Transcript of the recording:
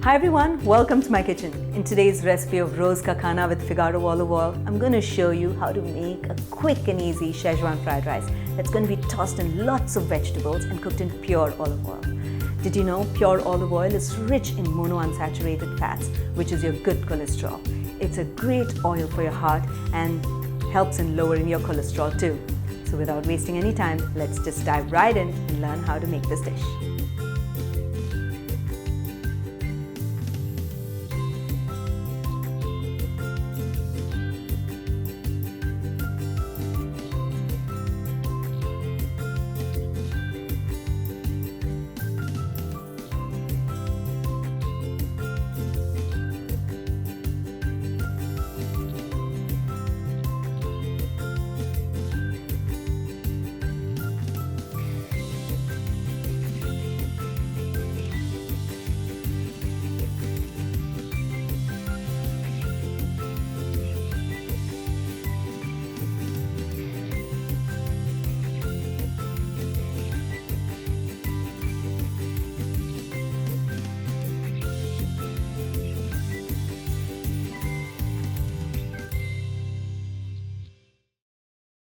Hi everyone, welcome to my kitchen. In today's recipe of rose ka khana with Figaro olive oil, I'm going to show you how to make a quick and easy Szechuan fried rice that's going to be tossed in lots of vegetables and cooked in pure olive oil. Did you know pure olive oil is rich in monounsaturated fats, which is your good cholesterol. It's a great oil for your heart and helps in lowering your cholesterol too. So without wasting any time, let's just dive right in and learn how to make this dish.